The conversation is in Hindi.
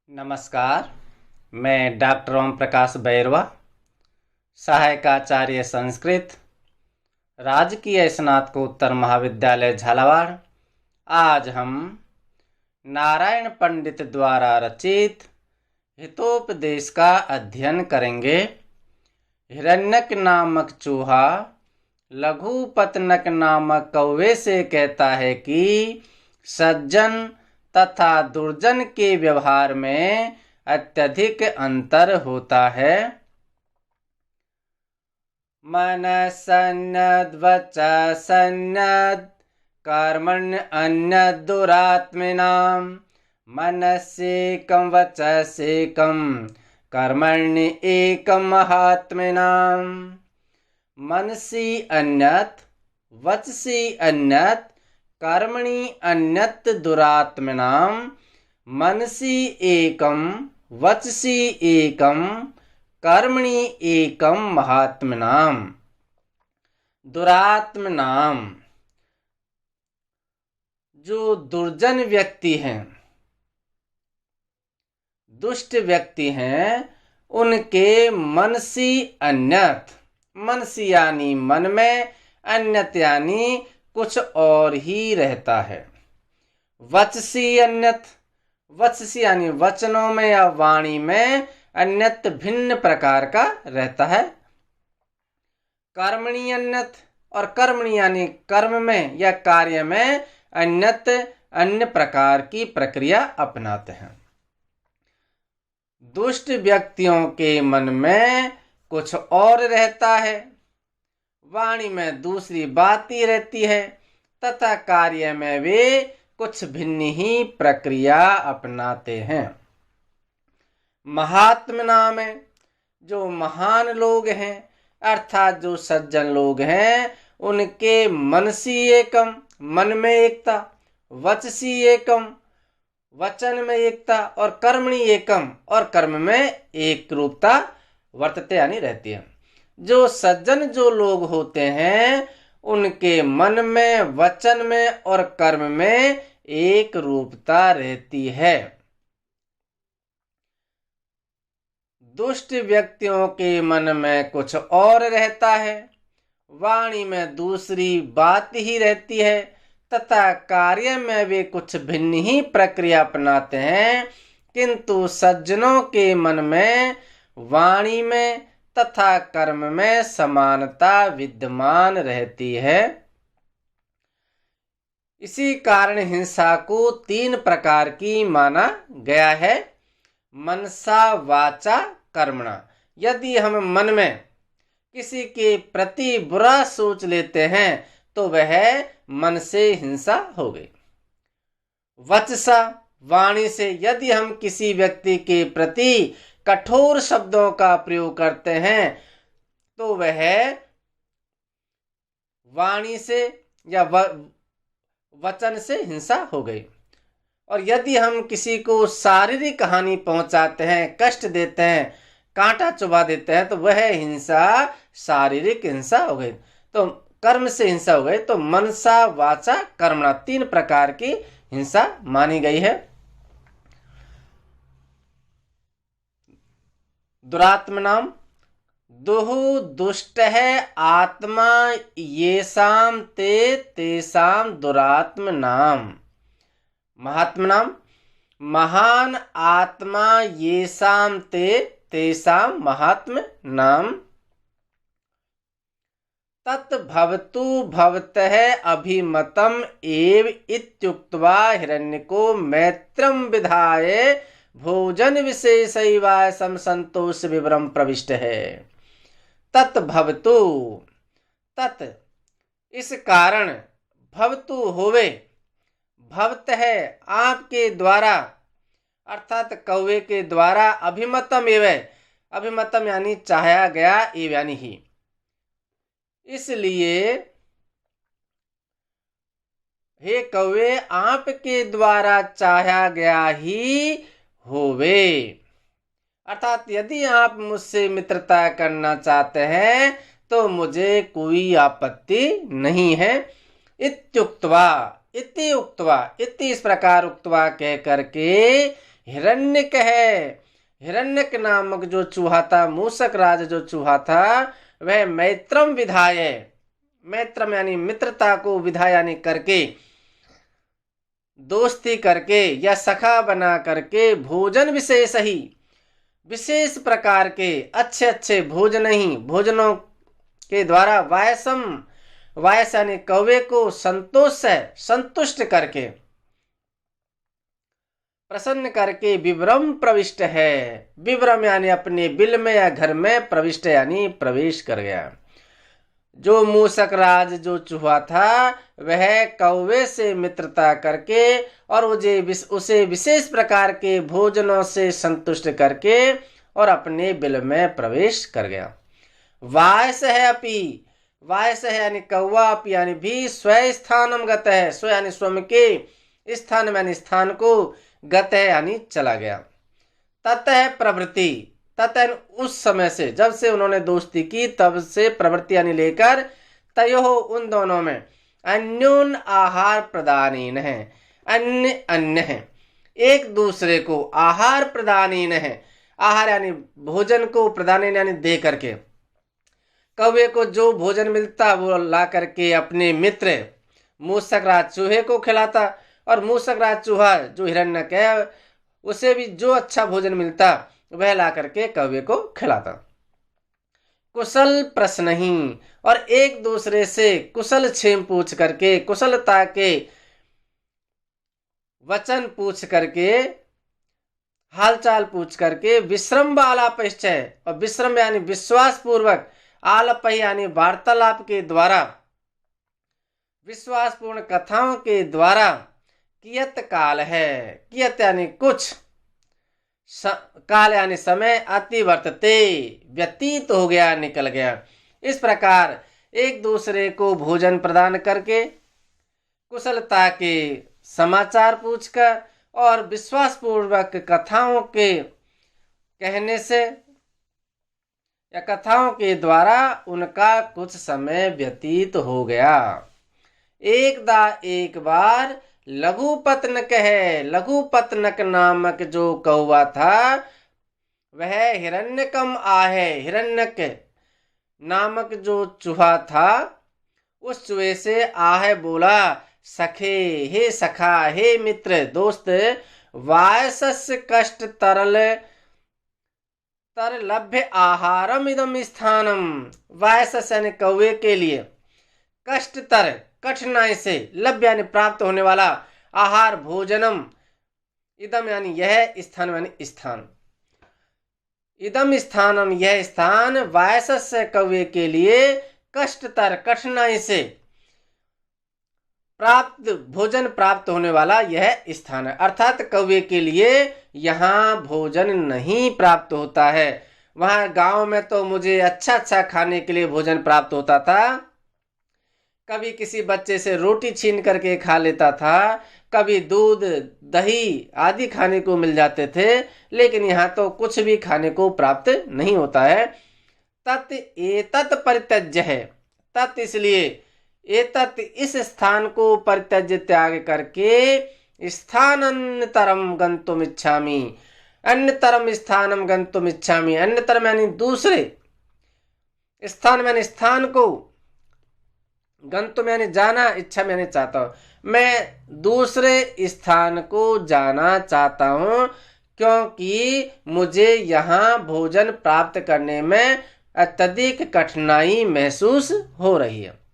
नमस्कार। मैं डॉक्टर ओम प्रकाश बैरवा, सहायकाचार्य संस्कृत, राजकीय स्नातकोत्तर महाविद्यालय झालावाड़। आज हम नारायण पंडित द्वारा रचित हितोपदेश का अध्ययन करेंगे। हिरण्यक नामक चूहा लघुपतनक नामक कौवे से कहता है कि सज्जन तथा दुर्जन के व्यवहार में अत्यधिक अंतर होता है। मन सन्नद् वचः सन्नद् कर्मण्य अन्यद् दुरात्मनाम् मनस्येकं वचस्येकं कर्मण्य एकं महात्मनाम्। मनसि अन्यत् वचसि अन्यत् कर्मणि अन्यत् दुरात्मनाम् मनसि एकं वचसि एकं कर्मणि एकं महात्मनाम्। दुरात्मनाम जो दुर्जन व्यक्ति हैं, दुष्ट व्यक्ति हैं, उनके मनसि अन्यत्, मनसि यानी मन में, अन्यत यानी कुछ और ही रहता है। वचसी अन्यत, वचसी यानी वचनों में या वाणी में अन्यत भिन्न प्रकार का रहता है। कर्मणि अन्यत, और कर्मणि यानी कर्म में या कार्य में अन्यत अन्य प्रकार की प्रक्रिया अपनाते हैं। दुष्ट व्यक्तियों के मन में कुछ और रहता है, वाणी में दूसरी बात ही रहती है, तथा कार्य में वे कुछ भिन्न ही प्रक्रिया अपनाते हैं। महात्मा नाम है जो महान लोग हैं, अर्थात जो सज्जन लोग हैं, उनके मनसी एकम, मन में एकता, वचसी एकम, वचन में एकता, और कर्मणि एकम, और कर्म में एक रूपता वर्तते यानी रहती है। जो सज्जन जो लोग होते हैं, उनके मन में, वचन में और कर्म में एक रूपता रहती है। दुष्ट व्यक्तियों के मन में कुछ और रहता है, वाणी में दूसरी बात ही रहती है, तथा कार्य में वे कुछ भिन्न ही प्रक्रिया अपनाते हैं। किंतु सज्जनों के मन में, वाणी में तथा कर्म में समानता विद्यमान रहती है। इसी कारण हिंसा को 3 प्रकार की माना गया है। मनसा वाचा कर्मणा, यदि हम मन में किसी के प्रति बुरा सोच लेते हैं तो वह मन से हिंसा हो गई। वचसा, वाणी से यदि हम किसी व्यक्ति के प्रति कठोर शब्दों का प्रयोग करते हैं तो वह वाणी से या वचन से हिंसा हो गई। और यदि हम किसी को शारीरिक हानि पहुंचाते हैं, कष्ट देते हैं, कांटा चुभा देते हैं, तो वह हिंसा शारीरिक हिंसा हो गई। तो कर्म से हिंसा हो गई। तो मनसा वाचा कर्मणा 3 प्रकार की हिंसा मानी गई है। दुरात्मनाम दुहु दुष्ट है आत्मा येषाम ते तेषाम दुरात्मनाम। महात्मनाम महान आत्मा येषाम ते तेषाम महात्म नाम। तत् भवतु भवतः अभिमतम एव इत्युक्त्वा हिरण्यको मैत्रम विधाय भोजन विशेषैवाय संतोष विवरम प्रविष्ट है। तत् भवतु, तत् इस कारण, भवतु होवे, भवतः आपके द्वारा, अर्थात कौवे के द्वारा, अभिमतम एव, अभिमतम यानी चाहा गया, एव यानी ही, इसलिए हे कौवे आपके द्वारा चाहा गया ही होवे। अर्थात यदि आप मुझसे मित्रता करना चाहते हैं तो मुझे कोई आपत्ति नहीं है। इत्युक्त्वा, इति उक्त्वा, इति इस प्रकार उक्त्वा कह करके हिरण्यक है। हिरण्यक नामक जो चूहा था, मूषक राज जो चूहा था, वह मैत्रम विधाय, मैत्रम यानी मित्रता को, विधाय यानी करके, दोस्ती करके या सखा बना करके, भोजन विशेष ही, विशेष प्रकार के अच्छे अच्छे भोजन ही, भोजनों के द्वारा, वायसम, वायस यानी कौवे को, संतुष्ट करके, प्रसन्न करके, विवरम प्रविष्ट है। विवरम यानी अपने बिल में या घर में, प्रविष्ट यानी प्रवेश कर गया। जो मूषक राज जो चूहा था, वह कौवे से मित्रता करके और उसे विशेष प्रकार के भोजनों से संतुष्ट करके और अपने बिल में प्रवेश कर गया। वायस है अपि, वायस है यानी कौवा, अपि यानी भी, स्व स्थानम गत है, स्व यानी स्वयं के, स्थान में यानी स्थान को, गत है यानी चला गया। ततः प्रवृत्ति, ततः उस समय से, जब से उन्होंने दोस्ती की तब से, प्रवृत्ति यानी लेकर, तयो उन दोनों में, अन्योन आहार प्रदानीन है, अन्य अन्य है, एक दूसरे को आहार प्रदानीन है, आहार यानी भोजन को, प्रदानीन यानी दे करके, कौवे को जो भोजन मिलता वो ला करके अपने मित्र मूषक राज चूहे को खिलाता, और मूषक राज चूहा जो हिरण्यक है, उसे भी जो अच्छा भोजन मिलता वह ला करके कौवे को खिलाता। कुशल प्रश्न ही, और एक दूसरे से कुशल क्षेम पूछ करके, कुशलता के वचन पूछ करके, हालचाल पूछ करके, विश्रम आलापश्चय, और विश्रम यानी विश्वास पूर्वक, आलप यानी वार्तालाप के द्वारा, विश्वासपूर्ण कथाओं के द्वारा, कियत काल है, कियत यानी कुछ, काल यानी समय, अतिवर्तते व्यतीत हो गया, निकल गया। इस प्रकार एक दूसरे को भोजन प्रदान करके, कुशलता के समाचार पूछकर और विश्वासपूर्वक कथाओं के कहने से या कथाओं के द्वारा उनका कुछ समय व्यतीत हो गया। एक बार लघुपत्नक है, लघुपत्नक नामक जो कौवा था, वह हिरण्यकम आहे, हिरण्यक नामक जो चूहा था, उस चूहे से आहे बोला, सखे, हे सखा, हे मित्र, दोस्त, वायसस्य कष्ट तरल तर लभ्य आहारम इदम स्थानम, वायसस्य यानी कौवे के लिए, कष्ट तर कठिनाई से, लभ्य यानी प्राप्त होने वाला, आहार भोजनम, इदम यानी यह, स्थान यानी स्थान, इदम स्थानम यह स्थान, वायसस्य कौवे के लिए, कष्टतर कठिनाई से प्राप्त, भोजन प्राप्त होने वाला यह स्थान है। अर्थात कौवे के लिए यहाँ भोजन नहीं प्राप्त होता है। वहाँ गांव में तो मुझे अच्छा अच्छा खाने के लिए भोजन प्राप्त होता था, कभी किसी बच्चे से रोटी छीन करके खा लेता था, कभी दूध दही आदि खाने को मिल जाते थे, लेकिन यहाँ तो कुछ भी खाने को प्राप्त नहीं होता है। तत् एतत् परित्यज्य है, तत् इसलिए, एतत् इस स्थान को परित्यज्य त्याग करके, स्थानान्तरम गंतुम इच्छामि, अन्यतरम स्थानम गंतुम इच्छामि, अन्यतरम यानी दूसरे स्थान यानी स्थान को, गंतुम यानी जाना, इच्छा में यानी चाहता हूँ, मैं दूसरे स्थान को जाना चाहता हूँ, क्योंकि मुझे यहाँ भोजन प्राप्त करने में अत्यधिक कठिनाई महसूस हो रही है।